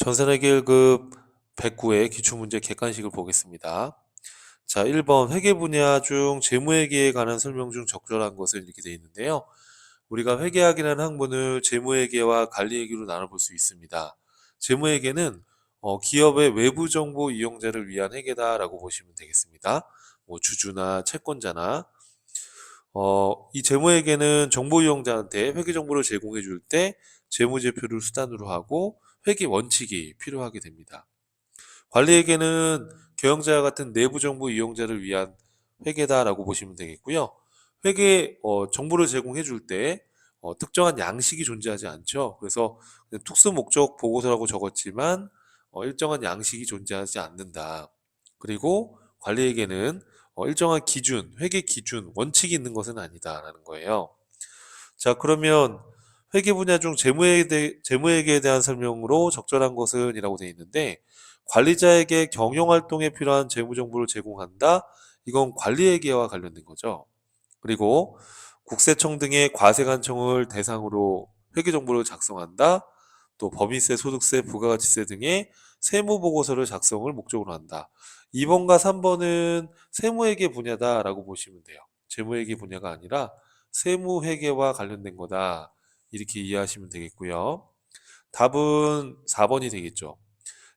전산회계 1급 109의 기출문제 객관식을 보겠습니다. 자, 1번 회계 분야 중 재무회계에 관한 설명 중 적절한 것은 이렇게 되어 있는데요. 우리가 회계학이라는 학문을 재무회계와 관리회계로 나눠볼 수 있습니다. 재무회계는 기업의 외부 정보 이용자를 위한 회계다라고 보시면 되겠습니다. 뭐 주주나 채권자나 이 재무회계는 정보 이용자한테 회계 정보를 제공해 줄 때 재무제표를 수단으로 하고 회계 원칙이 필요하게 됩니다. 관리회계는 경영자와 같은 내부 정보 이용자를 위한 회계다라고 보시면 되겠고요. 회계 정보를 제공해 줄 때 특정한 양식이 존재하지 않죠. 그래서 그냥 특수 목적 보고서라고 적었지만 일정한 양식이 존재하지 않는다. 그리고 관리회계는 일정한 기준, 회계 기준, 원칙이 있는 것은 아니다라는 거예요. 자, 그러면 회계 분야 중 재무회계에 대한 설명으로 적절한 것은 이라고 되어 있는데, 관리자에게 경영활동에 필요한 재무정보를 제공한다. 이건 관리회계와 관련된 거죠. 그리고 국세청 등의 과세관청을 대상으로 회계정보를 작성한다. 또 법인세, 소득세, 부가가치세 등의 세무보고서를 작성을 목적으로 한다. 2번과 3번은 세무회계 분야다라고 보시면 돼요. 재무회계 분야가 아니라 세무회계와 관련된 거다. 이렇게 이해하시면 되겠고요. 답은 4번이 되겠죠.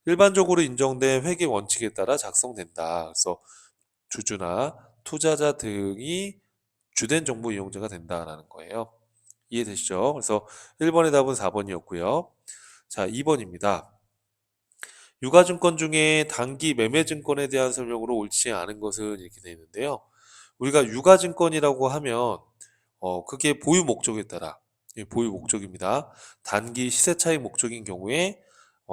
일반적으로 인정된 회계 원칙에 따라 작성된다. 그래서 주주나 투자자 등이 주된 정보 이용자가 된다라는 거예요. 이해되시죠? 그래서 1번의 답은 4번이었고요. 자, 2번입니다. 유가증권 중에 단기 매매증권에 대한 설명으로 옳지 않은 것은 이렇게 되어 있는데요. 우리가 유가증권이라고 하면 그게 보유 목적에 따라 보유 목적입니다. 단기 시세 차익 목적인 경우에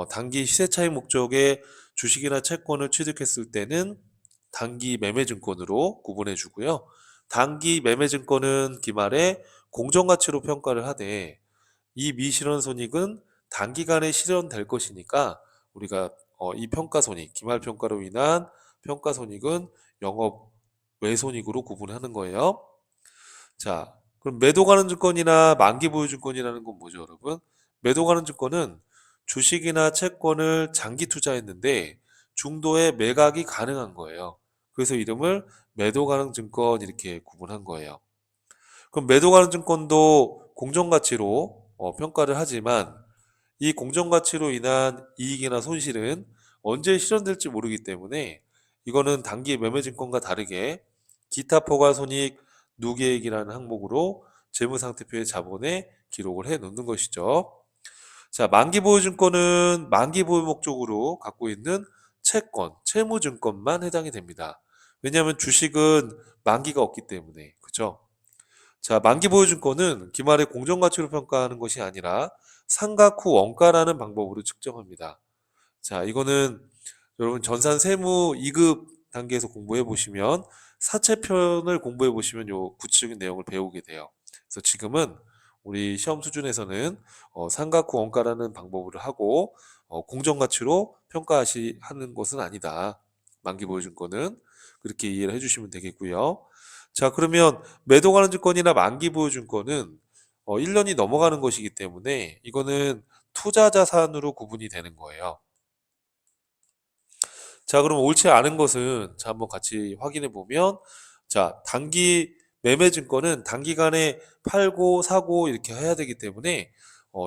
단기 시세 차익 목적의 주식이나 채권을 취득했을 때는 단기 매매증권으로 구분해 주고요. 단기 매매증권은 기말에 공정가치로 평가를 하되 이 미실현 손익은 단기간에 실현될 것이니까 우리가 이 평가손익, 기말평가로 인한 평가손익은 영업 외손익으로 구분하는 거예요. 자, 그럼 매도 가는 증권이나 만기 보유 증권이라는 건 뭐죠, 여러분? 매도 가는 증권은 주식이나 채권을 장기 투자했는데 중도에 매각이 가능한 거예요. 그래서 이름을 매도 가능 증권 이렇게 구분한 거예요. 그럼 매도 가능 증권도 공정가치로 평가를 하지만 이 공정가치로 인한 이익이나 손실은 언제 실현될지 모르기 때문에 이거는 단기 매매증권과 다르게 기타 포괄손익 누계액이라는 항목으로 재무상태표의 자본에 기록을 해 놓는 것이죠. 자, 만기보유증권은 만기보유 목적으로 갖고 있는 채권, 채무증권만 해당이 됩니다. 왜냐하면 주식은 만기가 없기 때문에, 그죠? 자, 만기보유증권은 기말에 공정가치로 평가하는 것이 아니라 상각 후 원가라는 방법으로 측정합니다. 자, 이거는 여러분 전산 세무 2급 단계에서 공부해 보시면 사채편을 공부해 보시면 요 구체적인 내용을 배우게 돼요. 그래서 지금은 우리 시험 수준에서는 상각 후 원가라는 방법으로 하고 공정가치로 하는 것은 아니다. 만기보유증권은 그렇게 이해를 해주시면 되겠고요. 자, 그러면 매도 가는 증권이나 만기보유증권은 1년이 넘어가는 것이기 때문에 이거는 투자 자산으로 구분이 되는 거예요. 자, 그럼 옳지 않은 것은 자, 한번 같이 확인해 보면 자, 단기 매매 증권은 단기간에 팔고 사고 이렇게 해야 되기 때문에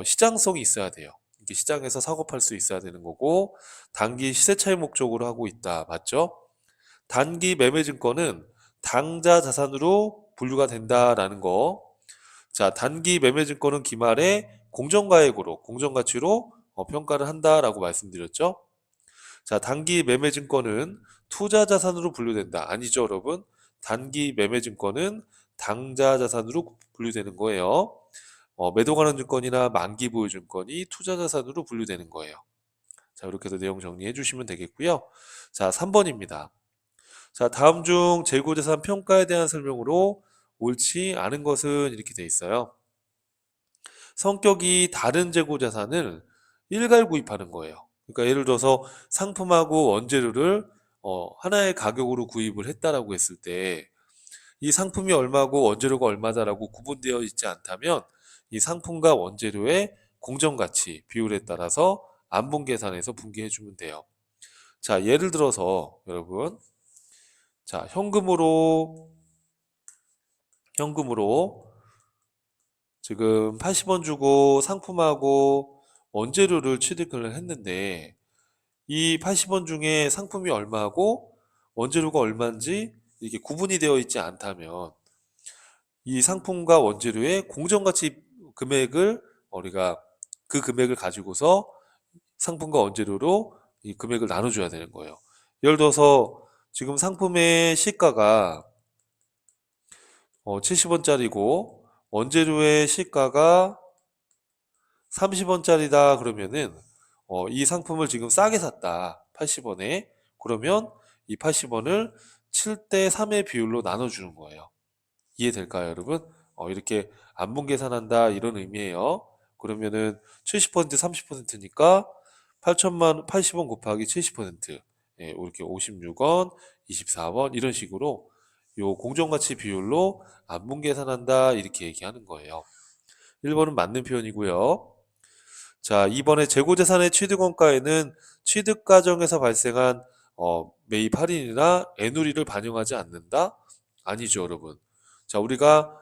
시장성이 있어야 돼요. 이렇게 시장에서 사고 팔 수 있어야 되는 거고 단기 시세 차익 목적으로 하고 있다. 맞죠? 단기 매매 증권은 당좌 자산으로 분류가 된다라는 거. 자, 단기 매매 증권은 기말에 공정가액으로 공정가치로 평가를 한다라고 말씀드렸죠. 자, 단기 매매 증권은 투자 자산으로 분류된다. 아니죠, 여러분? 단기 매매 증권은 당좌 자산으로 분류되는 거예요. 매도 가능 증권이나 만기 보유 증권이 투자 자산으로 분류되는 거예요. 자, 이렇게 해서 내용 정리해 주시면 되겠고요. 자, 3번입니다. 자, 다음 중 재고자산 평가에 대한 설명으로 옳지 않은 것은 이렇게 돼 있어요. 성격이 다른 재고자산을 일괄 구입하는 거예요. 그러니까 예를 들어서 상품하고 원재료를 하나의 가격으로 구입을 했다라고 했을 때 이 상품이 얼마고 원재료가 얼마다라고 구분되어 있지 않다면 이 상품과 원재료의 공정가치 비율에 따라서 안분 계산해서 분기해 주면 돼요. 자, 예를 들어서 여러분, 자, 현금으로 지금 80원 주고 상품하고 원재료를 취득을 했는데, 이 80원 중에 상품이 얼마고 원재료가 얼마인지 이게 구분이 되어 있지 않다면, 이 상품과 원재료의 공정가치 금액을 우리가 그 금액을 가지고서 상품과 원재료로 이 금액을 나눠줘야 되는 거예요. 예를 들어서 지금 상품의 시가가 70원짜리고 원재료의 시가가 30원짜리다 그러면은 이 상품을 지금 싸게 샀다. 80원에. 그러면 이 80원을 7대 3의 비율로 나눠주는 거예요. 이해될까요, 여러분? 이렇게 안분 계산한다 이런 의미예요. 그러면은 70% 30%니까 80원 곱하기 70%, 예, 이렇게 56원, 24원 이런 식으로 요 공정가치 비율로 안분 계산한다 이렇게 얘기하는 거예요. 1번은 맞는 표현이고요. 자, 2번에 재고재산의 취득원가에는 취득 과정에서 발생한 매입 할인이나 애누리를 반영하지 않는다? 아니죠, 여러분. 자, 우리가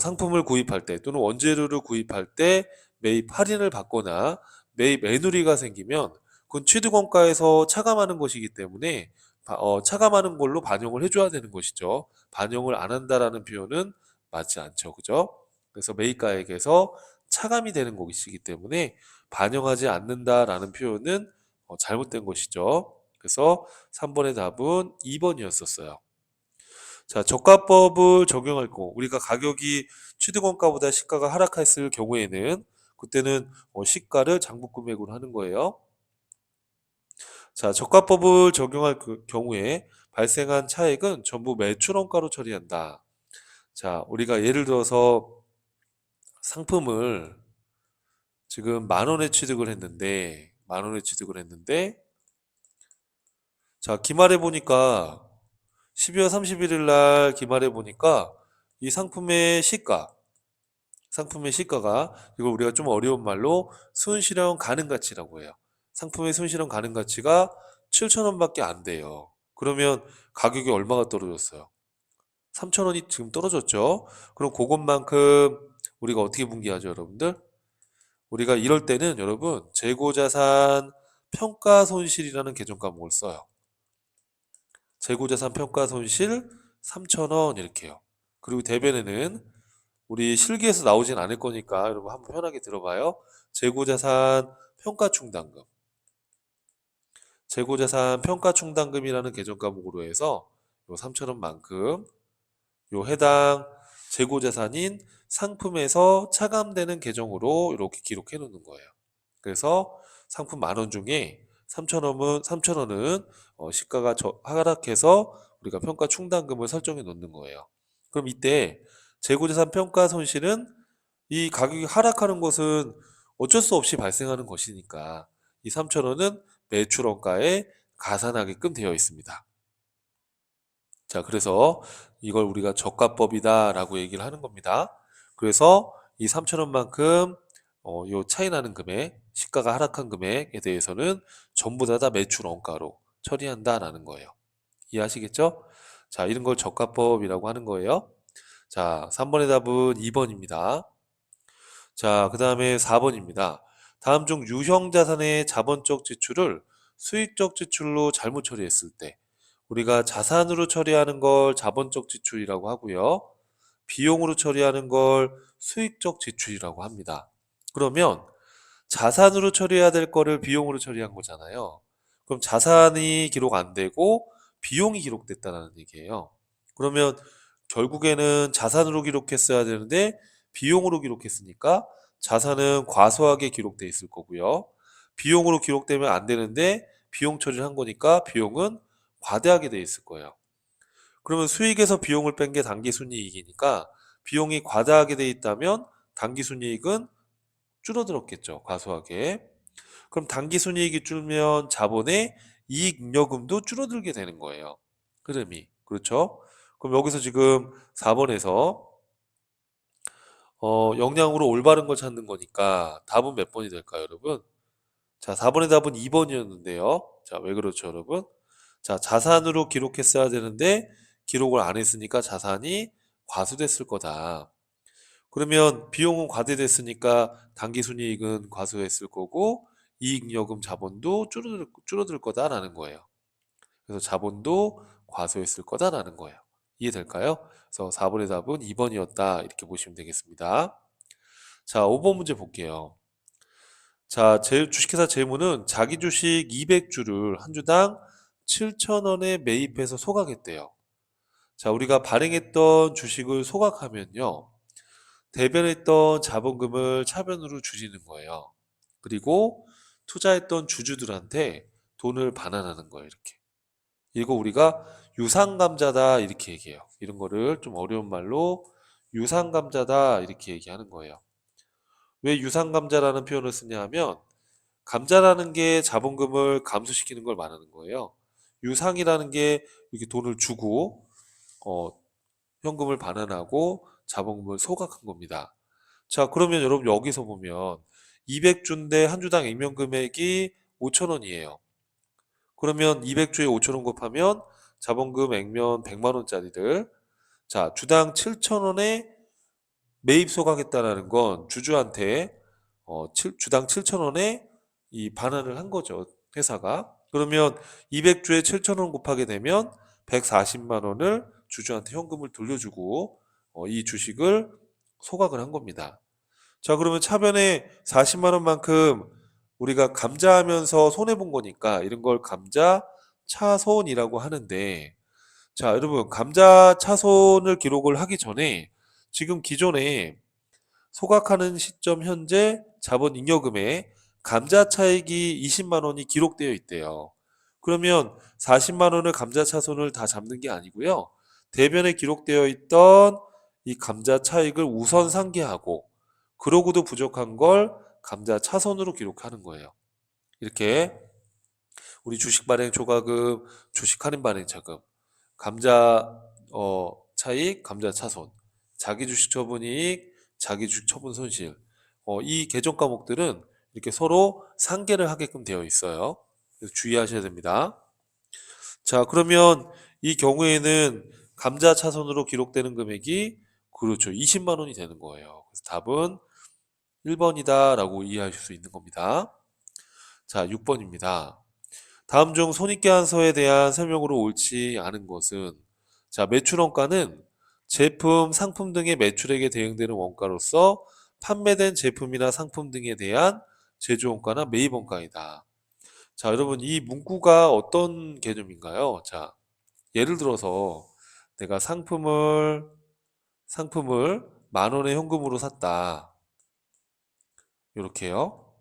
상품을 구입할 때 또는 원재료를 구입할 때 매입 할인을 받거나 매입 애누리가 생기면 그건 취득원가에서 차감하는 것이기 때문에 차감하는 걸로 반영을 해줘야 되는 것이죠. 반영을 안 한다라는 표현은 맞지 않죠. 그죠? 그래서 매입가액에서 차감이 되는 것이기 때문에 반영하지 않는다라는 표현은 잘못된 것이죠. 그래서 3번의 답은 2번이었었어요. 자, 저가법을 적용할 거. 우리가 가격이 취득원가보다 시가가 하락했을 경우에는 그때는 시가를 장부금액으로 하는 거예요. 자, 저가법을 적용할 경우에 발생한 차액은 전부 매출원가로 처리한다. 자, 우리가 예를 들어서 상품을 지금 10,000원에 취득을 했는데, 자, 기말해 보니까 12월 31일 날 기말해 보니까 이 상품의 시가가 이걸 우리가 좀 어려운 말로 순실현 가능가치라고 해요. 상품의 순실현 가능가치가 7,000원밖에 안 돼요. 그러면 가격이 얼마가 떨어졌어요? 3,000원이 지금 떨어졌죠. 그럼 그것만큼 우리가 어떻게 분기하죠, 여러분들? 우리가 이럴 때는 여러분 재고자산 평가손실이라는 계정 과목을 써요. 재고자산 평가손실 3,000원 이렇게요. 그리고 대변에는 우리 실기에서 나오진 않을 거니까 여러분 한번 편하게 들어봐요. 재고자산 평가충당금. 재고자산 평가충당금이라는 계정 과목으로 해서 요 3,000원만큼 요 해당 재고자산인 상품에서 차감되는 계정으로 이렇게 기록해 놓는 거예요. 그래서 상품 10,000원 중에 3,000원은 시가가 하락해서 우리가 평가 충당금을 설정해 놓는 거예요. 그럼 이때 재고자산 평가 손실은 이 가격이 하락하는 것은 어쩔 수 없이 발생하는 것이니까 이 3,000원은 매출원가에 가산하게끔 되어 있습니다. 자, 그래서 이걸 우리가 저가법이다라고 얘기를 하는 겁니다. 그래서 이 3,000원만큼 요 차이 나는 금액, 시가가 하락한 금액에 대해서는 전부 다 매출 원가로 처리한다라는 거예요. 이해하시겠죠? 자, 이런 걸 저가법이라고 하는 거예요. 자, 3번의 답은 2번입니다. 자, 그 다음에 4번입니다. 다음 중 유형 자산의 자본적 지출을 수익적 지출로 잘못 처리했을 때 우리가 자산으로 처리하는 걸 자본적 지출이라고 하고요. 비용으로 처리하는 걸 수익적 지출이라고 합니다. 그러면 자산으로 처리해야 될 거를 비용으로 처리한 거잖아요. 그럼 자산이 기록 안 되고 비용이 기록됐다는 얘기예요. 그러면 결국에는 자산으로 기록했어야 되는데 비용으로 기록했으니까 자산은 과소하게 기록돼 있을 거고요. 비용으로 기록되면 안 되는데 비용 처리를 한 거니까 비용은 과대하게 돼 있을 거예요. 그러면 수익에서 비용을 뺀 게 당기순이익이니까 비용이 과다하게 돼 있다면 당기순이익은 줄어들었겠죠. 과소하게. 그럼 당기순이익이 줄면 자본의 이익잉여금도 줄어들게 되는 거예요. 흐름이. 그렇죠? 그럼 여기서 지금 4번에서 역량으로 올바른 걸 찾는 거니까 답은 몇 번이 될까요, 여러분? 자, 4번의 답은 2번이었는데요. 자, 왜 그렇죠, 여러분? 자, 자산으로 기록했어야 되는데 기록을 안 했으니까 자산이 과수됐을 거다. 그러면 비용은 과대됐으니까 당기순이익은 과수했을 거고 이익여금 자본도 줄어들 거다라는 거예요. 그래서 자본도 과소했을 거다라는 거예요. 이해될까요? 그래서 4번의 답은 2번이었다 이렇게 보시면 되겠습니다. 자, 5번 문제 볼게요. 자, 주식회사 재무는 자기 주식 200주를 한 주당 7,000원에 매입해서 소각했대요. 자, 우리가 발행했던 주식을 소각하면요. 대변했던 자본금을 차변으로 주시는 거예요. 그리고 투자했던 주주들한테 돈을 반환하는 거예요. 이렇게. 이거 우리가 유상감자다 이렇게 얘기해요. 이런 거를 좀 어려운 말로 유상감자다 이렇게 얘기하는 거예요. 왜 유상감자라는 표현을 쓰냐 하면 감자라는 게 자본금을 감소시키는 걸 말하는 거예요. 유상이라는 게 이렇게 돈을 주고 어, 현금을 반환하고 자본금을 소각한 겁니다. 자, 그러면 여러분 여기서 보면 200주인데 한 주당 액면 금액이 5,000원이에요. 그러면 200주에 5,000원 곱하면 자본금 액면 100만 원짜리를 자, 주당 7,000원에 매입 소각했다라는 건 주주한테 주당 7,000원에 이 반환을 한 거죠. 회사가. 그러면 200주에 7,000원 곱하게 되면 140만 원을 주주한테 현금을 돌려주고 이 주식을 소각을 한 겁니다. 자, 그러면 차변에 40만 원만큼 우리가 감자하면서 손해 본 거니까 이런 걸 감자 차손이라고 하는데 자, 여러분 감자 차손을 기록을 하기 전에 지금 기존에 소각하는 시점 현재 자본 잉여금에 감자 차익이 20만 원이 기록되어 있대요. 그러면 40만 원을 감자 차손을 다 잡는 게 아니고요. 대변에 기록되어 있던 이 감자 차익을 우선 상기하고 그러고도 부족한 걸 감자 차손으로 기록하는 거예요. 이렇게 우리 주식 발행 초과금, 주식 할인 발행 자금, 감자 차익, 감자 차손, 자기 주식 처분 이익, 자기 주식 처분 손실. 이 계정 과목들은 이렇게 서로 상계를 하게끔 되어 있어요. 그래서 주의하셔야 됩니다. 자, 그러면 이 경우에는 감자 차손으로 기록되는 금액이 그렇죠. 20만 원이 되는 거예요. 그래서 답은 1번이다라고 이해하실 수 있는 겁니다. 자, 6번입니다. 다음 중 손익계산서에 대한 설명으로 옳지 않은 것은 자, 매출 원가는 제품, 상품 등의 매출액에 대응되는 원가로서 판매된 제품이나 상품 등에 대한 제조 원가나 매입 원가이다. 자, 여러분 이 문구가 어떤 개념인가요? 자, 예를 들어서 내가 상품을 만 원의 현금으로 샀다. 이렇게요.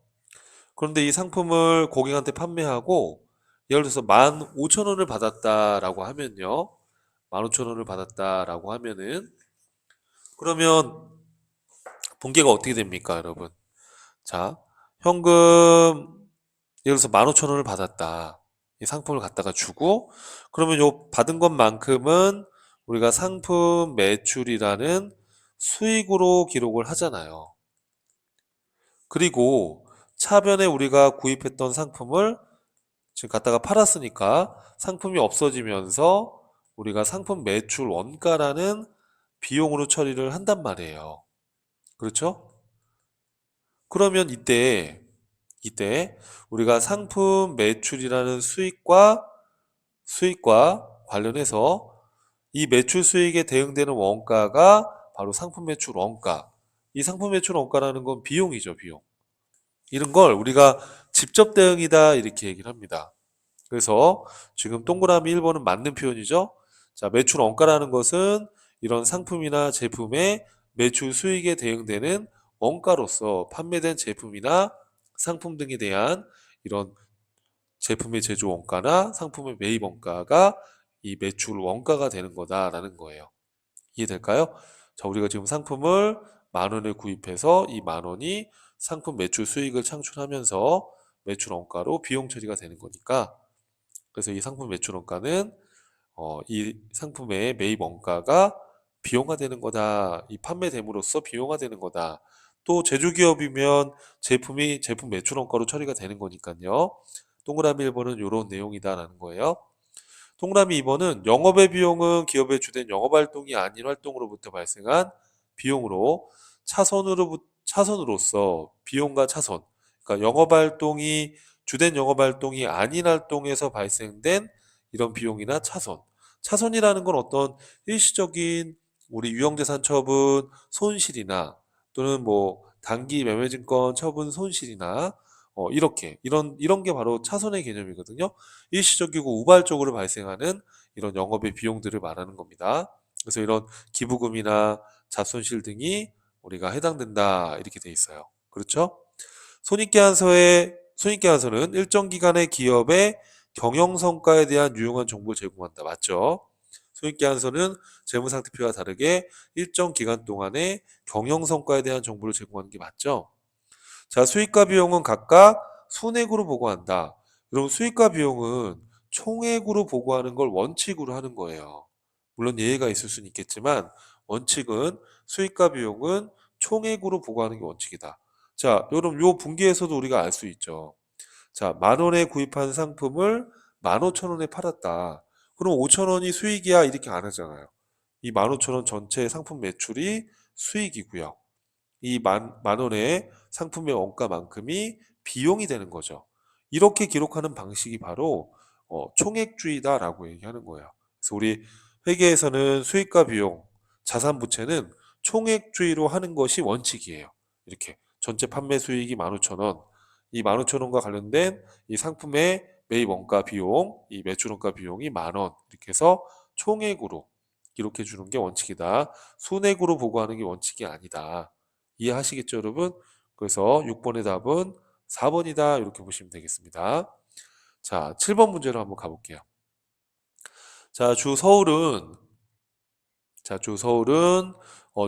그런데 이 상품을 고객한테 판매하고 예를 들어서 15,000원을 받았다라고 하면요. 15,000원을 받았다라고 하면은 그러면 본계가 어떻게 됩니까, 여러분? 자, 현금 예를 들어서 15,000원을 받았다. 이 상품을 갖다가 주고 그러면 요 받은 것만큼은 우리가 상품 매출이라는 수익으로 기록을 하잖아요. 그리고 차변에 우리가 구입했던 상품을 지금 갖다가 팔았으니까 상품이 없어지면서 우리가 상품 매출 원가라는 비용으로 처리를 한단 말이에요. 그렇죠? 그러면 이때 우리가 상품 매출이라는 수익과 관련해서 이 매출 수익에 대응되는 원가가 바로 상품 매출 원가. 이 상품 매출 원가라는 건 비용이죠, 비용. 이런 걸 우리가 직접 대응이다 이렇게 얘기를 합니다. 그래서 지금 동그라미 1번은 맞는 표현이죠. 자, 매출 원가라는 것은 이런 상품이나 제품의 매출 수익에 대응되는 원가로서 판매된 제품이나 상품 등에 대한 이런 제품의 제조 원가나 상품의 매입 원가가 이 매출 원가가 되는 거다라는 거예요. 이해될까요? 자, 우리가 지금 상품을 만 원에 구입해서 이 만 원이 상품 매출 수익을 창출하면서 매출 원가로 비용 처리가 되는 거니까 그래서 이 상품 매출 원가는 이 상품의 매입 원가가 비용화 되는 거다. 이 판매됨으로써 비용화 되는 거다. 또 제조기업이면 제품 매출 원가로 처리가 되는 거니까요. 동그라미 1번은 이런 내용이다라는 거예요. 동그라미 2번은 영업의 비용은 기업의 주된 영업활동이 아닌 활동으로부터 발생한 비용으로 차선으로서 비용과 차선, 그러니까 주된 영업활동이 아닌 활동에서 발생된 이런 비용이나 차선이라는 건 어떤 일시적인 우리 유형자산 처분 손실이나 또는 뭐 단기 매매증권 처분 손실이나 이런 게 바로 차선의 개념이거든요. 일시적이고 우발적으로 발생하는 이런 영업의 비용들을 말하는 겁니다. 그래서 이런 기부금이나 자손실 등이 우리가 해당된다 이렇게 돼 있어요. 그렇죠? 손익계산서는 일정 기간의 기업의 경영 성과에 대한 유용한 정보를 제공한다. 맞죠? 손익계산서는 재무상태표와 다르게 일정 기간 동안의 경영 성과에 대한 정보를 제공하는 게 맞죠? 자, 수익과 비용은 각각 순액으로 보고한다. 여러분, 수익과 비용은 총액으로 보고하는 걸 원칙으로 하는 거예요. 물론 예외가 있을 수는 있겠지만 원칙은 수익과 비용은 총액으로 보고하는 게 원칙이다. 자, 여러분 요 분기에서도 우리가 알 수 있죠. 자, 10,000원에 구입한 상품을 15,000원에 팔았다. 그럼 5,000원이 수익이야 이렇게 안 하잖아요. 이 15,000원 전체 상품 매출이 수익이고요. 이 만 원의 상품의 원가만큼이 비용이 되는 거죠. 이렇게 기록하는 방식이 바로 총액주의다라고 얘기하는 거예요. 그래서 우리 회계에서는 수익과 비용, 자산 부채는 총액주의로 하는 것이 원칙이에요. 이렇게 전체 판매 수익이 15,000원, 이 15,000원과 관련된 이 상품의 매입 원가 비용, 이 매출 원가 비용이 10,000원 이렇게 해서 총액으로 기록해 주는 게 원칙이다. 순액으로 보고하는 게 원칙이 아니다. 이해하시겠죠, 여러분? 그래서 6번의 답은 4번이다. 이렇게 보시면 되겠습니다. 자, 7번 문제로 한번 가볼게요. 자, 주 서울은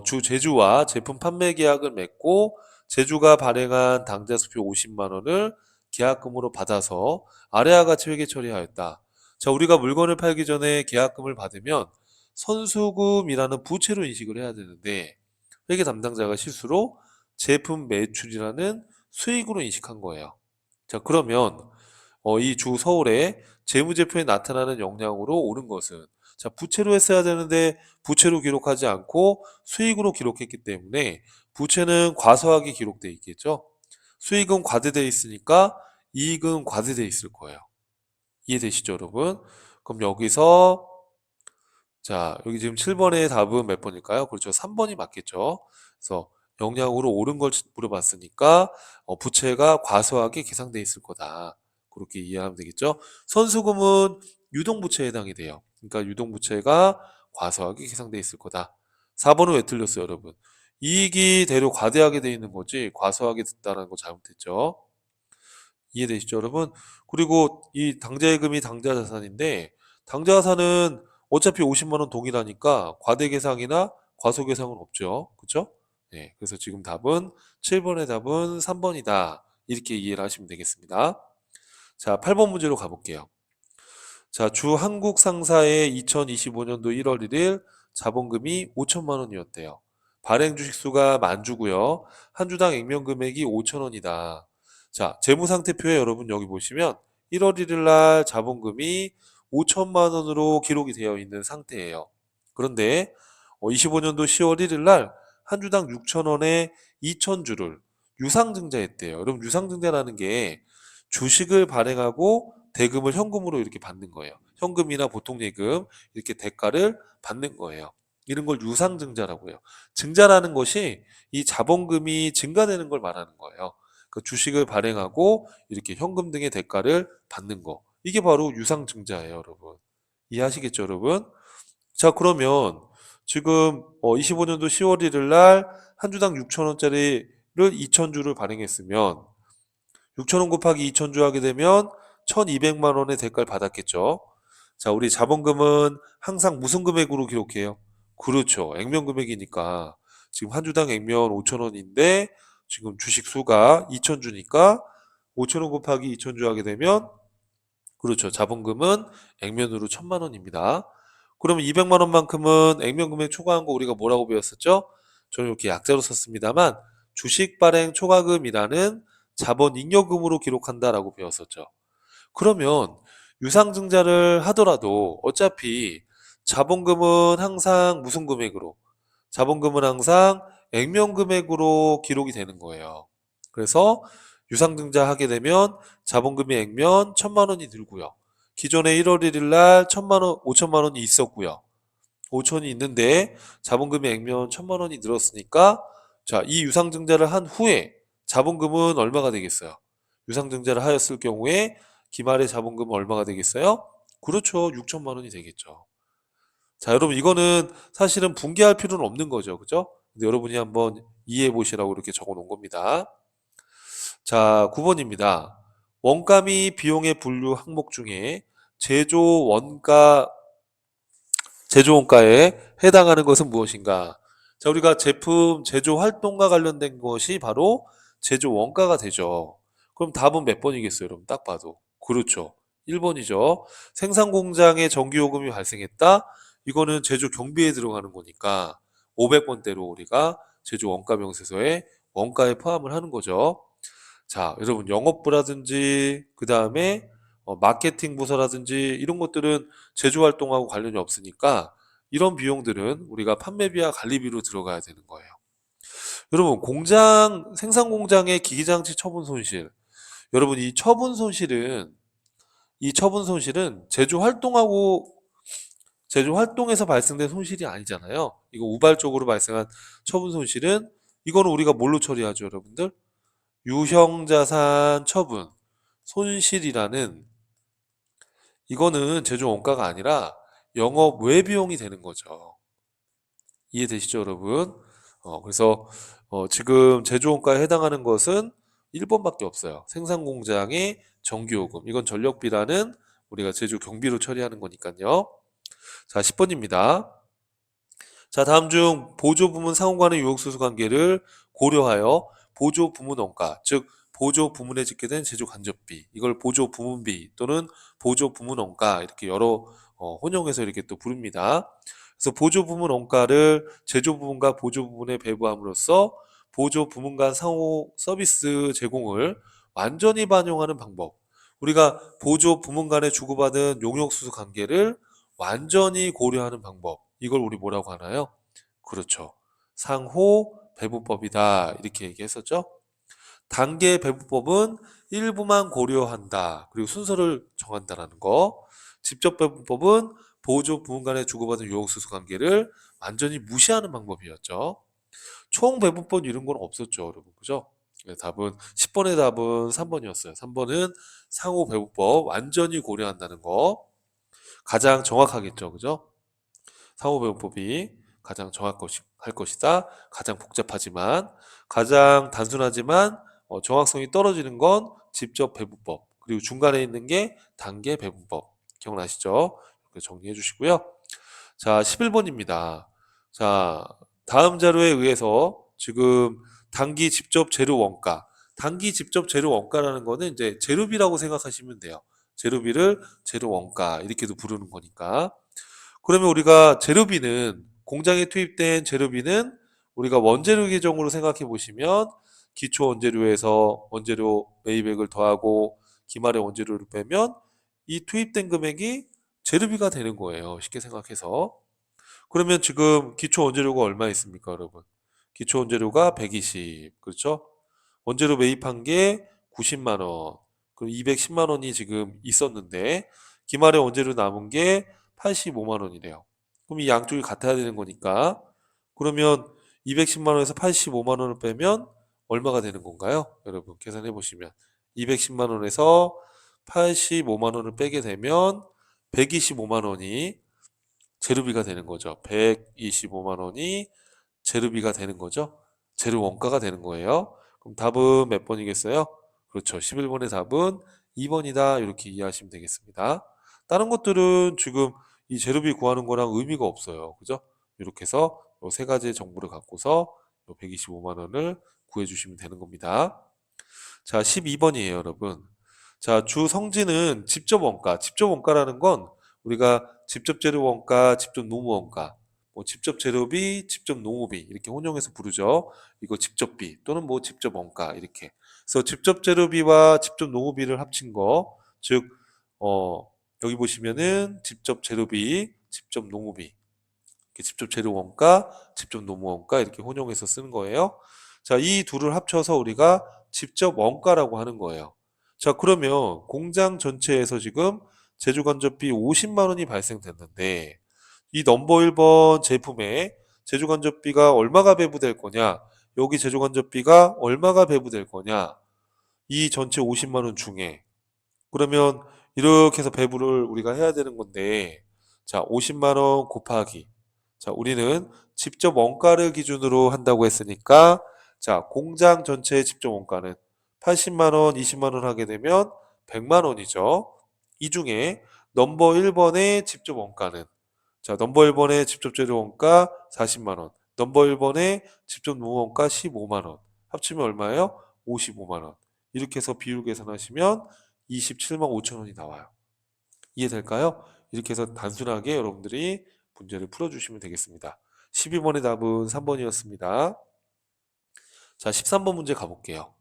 주 제주와 제품 판매 계약을 맺고 제주가 발행한 당좌수표 50만 원을 계약금으로 받아서 아래와 같이 회계 처리하였다. 자, 우리가 물건을 팔기 전에 계약금을 받으면 선수금이라는 부채로 인식을 해야 되는데 회계 담당자가 실수로 제품 매출이라는 수익으로 인식한 거예요. 자, 그러면 이 주 서울에 재무제표에 나타나는 영향으로 오른 것은 자, 부채로 했어야 되는데 부채로 기록하지 않고 수익으로 기록했기 때문에 부채는 과소하게 기록돼 있겠죠. 수익은 과대돼 있으니까 이익은 과대돼 있을 거예요. 이해되시죠, 여러분? 그럼 여기서 자, 여기 지금 7번의 답은 몇 번일까요? 그렇죠. 3번이 맞겠죠. 그래서 영향으로 옳은 걸 물어봤으니까 부채가 과소하게 계상돼 있을 거다. 그렇게 이해하면 되겠죠. 선수금은 유동부채에 해당이 돼요. 그러니까 유동부채가 과소하게 계상돼 있을 거다. 4번은 왜 틀렸어요, 여러분? 이익이 대로 과대하게 돼 있는 거지 과소하게 됐다는 거 잘못했죠. 이해되시죠, 여러분? 그리고 이 당좌예금이 당좌자산인데 당좌자산은 어차피 50만 원 동일하니까 과대계상이나 과소계상은 없죠. 그렇죠? 네, 그래서 지금 답은 7번의 답은 3번이다. 이렇게 이해를 하시면 되겠습니다. 자, 8번 문제로 가볼게요. 자, 주 한국 상사의 2025년도 1월 1일 자본금이 5천만 원이었대요. 발행 주식수가 만주고요. 한 주당 액면 금액이 5천 원이다. 자, 재무상태표에 여러분 여기 보시면 1월 1일 날 자본금이 5천만 원으로 기록이 되어 있는 상태예요. 그런데 25년도 10월 1일 날 한 주당 6천 원에 2천 주를 유상증자했대요. 여러분 유상증자라는 게 주식을 발행하고 대금을 현금으로 이렇게 받는 거예요. 현금이나 보통 예금 이렇게 대가를 받는 거예요. 이런 걸 유상증자라고 해요. 증자라는 것이 이 자본금이 증가되는 걸 말하는 거예요. 그 주식을 발행하고 이렇게 현금 등의 대가를 받는 거. 이게 바로 유상증자예요, 여러분. 이해하시겠죠, 여러분? 자, 그러면 지금 25년도 10월 1일 날 한 주당 6천 원짜리를 2천 주를 발행했으면 6,000원 곱하기 2,000주 하게 되면 1,200만 원의 대가를 받았겠죠. 자, 우리 자본금은 항상 무슨 금액으로 기록해요? 그렇죠. 액면 금액이니까. 지금 한 주당 액면 5,000원인데 지금 주식 수가 2,000주니까 5,000원 곱하기 2,000주 하게 되면 그렇죠. 자본금은 액면으로 1,000만 원입니다. 그러면 200만 원만큼은 액면 금액 초과한 거 우리가 뭐라고 배웠었죠? 저는 이렇게 약자로 썼습니다만 주식 발행 초과금이라는 자본 잉여금으로 기록한다라고 배웠었죠. 그러면 유상증자를 하더라도 어차피 자본금은 항상 무슨 금액으로? 자본금은 항상 액면 금액으로 기록이 되는 거예요. 그래서 유상증자 하게 되면 자본금이 액면 1,000만 원이 들고요. 기존에 1월 1일 날 1,000만 원, 5천만 원이 있었고요. 5천이 있는데 자본금이 액면 1,000만 원이 늘었으니까 자, 이 유상증자를 한 후에 자본금은 얼마가 되겠어요? 유상증자를 하였을 경우에 기말의 자본금은 얼마가 되겠어요? 그렇죠. 6천만 원이 되겠죠. 자, 여러분 이거는 사실은 붕괴할 필요는 없는 거죠. 그죠? 근데 여러분이 한번 이해해 보시라고 이렇게 적어 놓은 겁니다. 자, 9번입니다. 원가 및 비용의 분류 항목 중에 제조 원가 제조 원가에 해당하는 것은 무엇인가? 자, 우리가 제품 제조 활동과 관련된 것이 바로 제조 원가가 되죠. 그럼 답은 몇 번이겠어요, 여러분? 딱 봐도. 그렇죠. 1번이죠. 생산 공장에 전기 요금이 발생했다. 이거는 제조 경비에 들어가는 거니까 500번대로 우리가 제조 원가 명세서에 원가에 포함을 하는 거죠. 자, 여러분 영업부라든지 그다음에 마케팅 부서라든지 이런 것들은 제조 활동하고 관련이 없으니까 이런 비용들은 우리가 판매비와 관리비로 들어가야 되는 거예요. 여러분 생산 공장의 기기장치 처분 손실. 여러분 이 처분 손실은 제조 활동에서 발생된 손실이 아니잖아요. 이거 우발적으로 발생한 처분 손실은 이거는 우리가 뭘로 처리하죠, 여러분들? 유형자산 처분 손실이라는 이거는 제조 원가가 아니라 영업 외비용이 되는 거죠. 이해되시죠, 여러분? 그래서 지금 제조 원가에 해당하는 것은 1번밖에 없어요. 생산 공장의 전기요금. 이건 전력비라는 우리가 제조 경비로 처리하는 거니까요. 자, 10번입니다. 자, 다음 중 보조 부문 상호 간의 유혹수수 관계를 고려하여 보조 부문 원가, 즉 보조 부문에 짓게 된 제조 간접비, 이걸 보조 부문비 또는 보조 부문 원가 이렇게 여러 혼용해서 이렇게 또 부릅니다. 그래서 보조 부문 원가를 제조 부문과 보조 부문에 배부함으로써 보조 부문 간 상호 서비스 제공을 완전히 반영하는 방법. 우리가 보조 부문 간에 주고받은 용역수수 관계를 완전히 고려하는 방법. 이걸 우리 뭐라고 하나요? 그렇죠. 상호 배부법이다. 이렇게 얘기했었죠. 단계 배부법은 일부만 고려한다. 그리고 순서를 정한다라는 거. 직접 배부법은 보조 부문 간에 주고받은 유혹수수 관계를 완전히 무시하는 방법이었죠. 총 배부법 이런 건 없었죠, 여러분. 그죠? 네, 답은 10번의 답은 3번이었어요. 3번은 상호 배부법 완전히 고려한다는 거. 가장 정확하겠죠. 그죠? 상호배분법이 가장 정확할 것이다. 가장 복잡하지만 가장 단순하지만 정확성이 떨어지는 건 직접 배분법. 그리고 중간에 있는 게 단계 배분법. 기억나시죠? 이렇게 정리해 주시고요. 자, 11번입니다. 자, 다음 자료에 의해서 지금 단기 직접 재료 원가라는 거는 이제 재료비라고 생각하시면 돼요. 재료비를 재료 원가 이렇게도 부르는 거니까. 그러면 우리가 재료비는 공장에 투입된 재료비는 우리가 원재료 계정으로 생각해 보시면 기초 원재료에서 원재료 매입액을 더하고 기말의 원재료를 빼면 이 투입된 금액이 재료비가 되는 거예요. 쉽게 생각해서. 그러면 지금 기초 원재료가 얼마 있습니까, 여러분? 기초 원재료가 120. 그렇죠? 원재료 매입한 게 90만 원. 그럼 210만 원이 지금 있었는데 기말에 원재료 남은 게 85만 원이래요. 그럼 이 양쪽이 같아야 되는 거니까 그러면 210만 원에서 85만 원을 빼면 얼마가 되는 건가요? 여러분 계산해 보시면 210만 원에서 85만 원을 빼게 되면 125만 원이 재료비가 되는 거죠. 125만 원이 재료비가 되는 거죠. 재료 원가가 되는 거예요. 그럼 답은 몇 번이겠어요? 그렇죠. 11번의 답은 2번이다. 이렇게 이해하시면 되겠습니다. 다른 것들은 지금 이 재료비 구하는 거랑 의미가 없어요. 그죠? 이렇게 해서 이 세 가지의 정보를 갖고서 125만 원을 구해 주시면 되는 겁니다. 자, 12번이에요, 여러분. 자, 주 성지는 직접 원가. 직접 원가라는 건 우리가 직접 재료 원가, 직접 노무 원가. 뭐 직접 재료비, 직접 농후비 이렇게 혼용해서 부르죠. 이거 직접비 또는 뭐 직접 원가 이렇게. 그래서 직접 재료비와 직접 농후비를 합친 거, 즉 여기 보시면은 직접 재료비, 직접 농후비, 이렇게 직접 재료 원가, 직접 노무 원가 이렇게 혼용해서 쓰는 거예요. 자, 이 둘을 합쳐서 우리가 직접 원가라고 하는 거예요. 자, 그러면 공장 전체에서 지금 제조간접비 50만 원이 발생됐는데 이 넘버 1번 제품에 제조간접비가 얼마가 배부될 거냐? 여기 제조간접비가 얼마가 배부될 거냐? 이 전체 50만 원 중에 그러면 이렇게 해서 배부를 우리가 해야 되는 건데 자 50만 원 곱하기 자 우리는 직접 원가를 기준으로 한다고 했으니까 자 공장 전체의 직접 원가는 80만 원, 20만 원 하게 되면 100만 원이죠. 이 중에 넘버 1번의 직접 원가는 자 넘버 1번의 직접 재료 원가 40만 원, 넘버 1번의 직접 노무 원가 15만 원 합치면 얼마예요? 55만 원. 이렇게 해서 비율 계산하시면 27만 5천 원이 나와요. 이해될까요? 이렇게 해서 단순하게 여러분들이 문제를 풀어주시면 되겠습니다. 12번의 답은 3번이었습니다. 자, 13번 문제 가볼게요.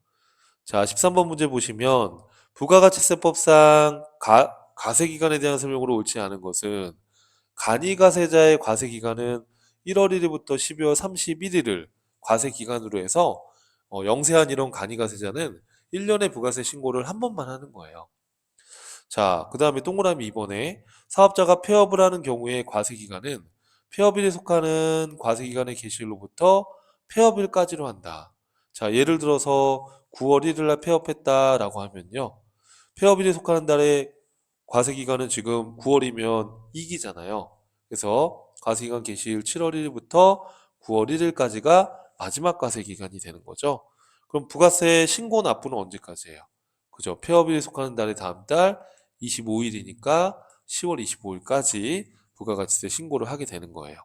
자, 13번 문제 보시면 부가가치세법상 과세기간에 대한 설명으로 옳지 않은 것은 간이가세자의 과세기간은 1월 1일부터 12월 31일을 과세기간으로 해서 영세한 이런 간이가세자는 1년의 부가세 신고를 한 번만 하는 거예요. 자, 그 다음에 동그라미 2번에 사업자가 폐업을 하는 경우에 과세기간은 폐업일에 속하는 과세기간의 개시일로부터 폐업일까지로 한다. 자, 예를 들어서 9월 1일 날 폐업했다라고 하면요. 폐업일에 속하는 달의 과세기간은 지금 9월이면 2기잖아요. 그래서 과세기간 개시일 7월 1일부터 9월 1일까지가 마지막 과세기간이 되는 거죠. 그럼 부가세 신고 납부는 언제까지예요? 그죠? 폐업일에 속하는 달의 다음 달 25일이니까 10월 25일까지 부가가치세 신고를 하게 되는 거예요.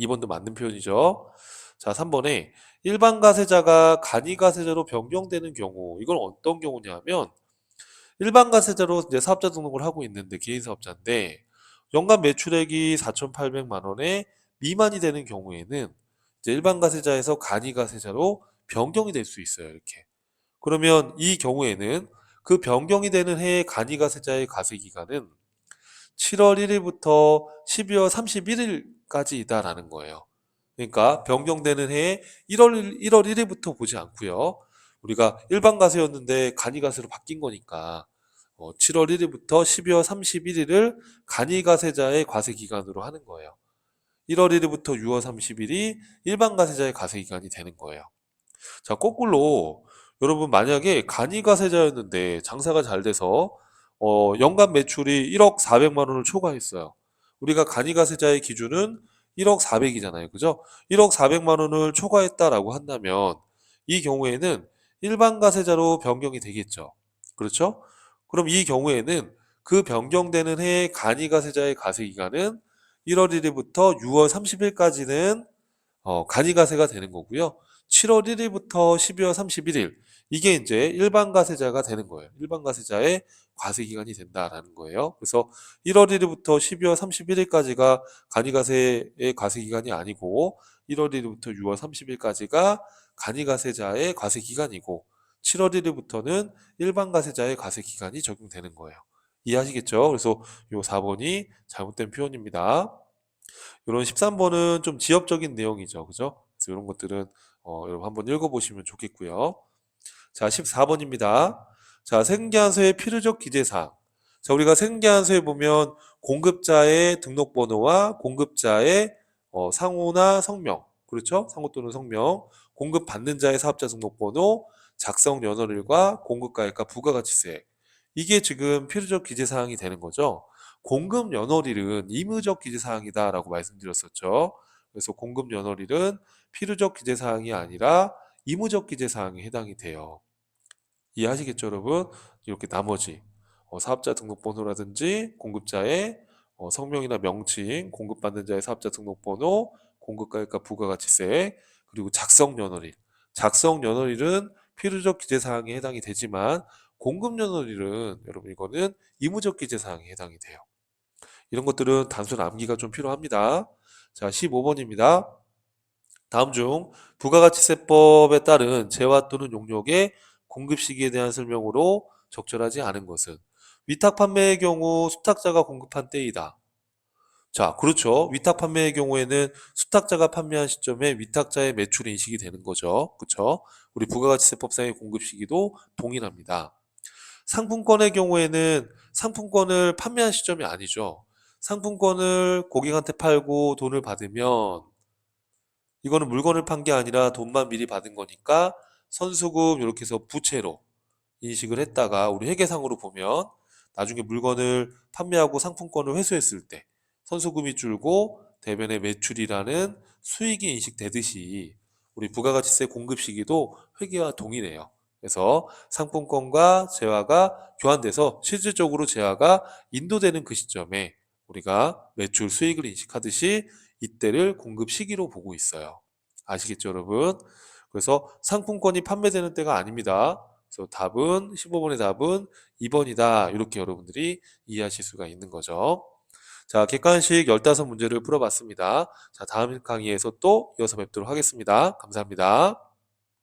2번도 맞는 표현이죠. 자, 3번에 일반 가세자가 간이 가세자로 변경되는 경우, 이건 어떤 경우냐면 일반 가세자로 이제 사업자 등록을 하고 있는데 개인 사업자인데 연간 매출액이 4,800만 원에 미만이 되는 경우에는 이제 일반 가세자에서 간이 가세자로 변경이 될 수 있어요. 이렇게. 그러면 이 경우에는 그 변경이 되는 해의 간이가세자의 과세기간은 7월 1일부터 12월 31일까지이다라는 거예요. 그러니까 변경되는 해에 1월 1일부터 보지 않고요. 우리가 일반 가세였는데 간이가세로 바뀐 거니까 7월 1일부터 12월 31일을 간이가세자의 과세기간으로 하는 거예요. 1월 1일부터 6월 30일이 일반 가세자의 과세기간이 되는 거예요. 자, 거꾸로 여러분 만약에 간이가세자였는데 장사가 잘 돼서 연간 매출이 1억 400만 원을 초과했어요. 우리가 간이가세자의 기준은 1억 400이잖아요. 그죠? 1억 400만 원을 초과했다라고 한다면 이 경우에는 일반 가세자로 변경이 되겠죠. 그렇죠? 그럼 이 경우에는 그 변경되는 해의 간이가세자의 과세기간은 1월 1일부터 6월 30일까지는 간이가세가 되는 거고요. 7월 1일부터 12월 31일 이게 이제 일반 가세자가 되는 거예요. 일반 가세자의 과세 기간이 된다라는 거예요. 그래서 1월 1일부터 12월 31일까지가 간이가세의 과세 기간이 아니고 1월 1일부터 6월 30일까지가 간이가세자의 과세 기간이고 7월 1일부터는 일반 가세자의 과세 기간이 적용되는 거예요. 이해하시겠죠? 그래서 요 4번이 잘못된 표현입니다. 이런 13번은 좀 지엽적인 내용이죠. 그죠? 그래서 이런 것들은 여러분 한번 읽어보시면 좋겠고요. 자, 14번입니다. 자, 생계한서의 필요적 기재사항. 자, 우리가 생계한서에 보면 공급자의 등록번호와 공급자의 상호나 성명, 그렇죠? 상호 또는 성명, 공급받는 자의 사업자 등록번호, 작성 연월일과 공급가액과 부가가치세. 이게 지금 필요적 기재사항이 되는 거죠. 공급 연월일은 의무적 기재사항이다라고 말씀드렸었죠. 그래서 공급 연월일은 필요적 기재사항이 아니라 의무적 기재사항에 해당이 돼요. 이해하시겠죠, 여러분? 이렇게 나머지 사업자 등록번호라든지 공급자의 성명이나 명칭, 공급받는 자의 사업자 등록번호, 공급가액과 부가가치세, 그리고 작성 연월일. 작성 연월일은 필요적 기재사항에 해당이 되지만 공급 연월일은 여러분 이거는 의무적 기재사항에 해당이 돼요. 이런 것들은 단순 암기가 좀 필요합니다. 자, 15번입니다. 다음 중 부가가치세법에 따른 재화 또는 용역의 공급 시기에 대한 설명으로 적절하지 않은 것은 위탁 판매의 경우 수탁자가 공급한 때이다. 자, 그렇죠. 위탁 판매의 경우에는 수탁자가 판매한 시점에 위탁자의 매출이 인식이 되는 거죠. 그렇죠? 우리 부가가치세법상의 공급 시기도 동일합니다. 상품권의 경우에는 상품권을 판매한 시점이 아니죠. 상품권을 고객한테 팔고 돈을 받으면 이거는 물건을 판 게 아니라 돈만 미리 받은 거니까 선수금 이렇게 해서 부채로 인식을 했다가 우리 회계상으로 보면 나중에 물건을 판매하고 상품권을 회수했을 때 선수금이 줄고 대변의 매출이라는 수익이 인식되듯이 우리 부가가치세 공급 시기도 회계와 동일해요. 그래서 상품권과 재화가 교환돼서 실질적으로 재화가 인도되는 그 시점에 우리가 매출 수익을 인식하듯이 이때를 공급 시기로 보고 있어요. 아시겠죠, 여러분? 그래서 상품권이 판매되는 때가 아닙니다. 그래서 답은 15번의 답은 2번이다. 이렇게 여러분들이 이해하실 수가 있는 거죠. 자, 객관식 15문제를 풀어봤습니다. 자, 다음 강의에서 또 이어서 뵙도록 하겠습니다. 감사합니다.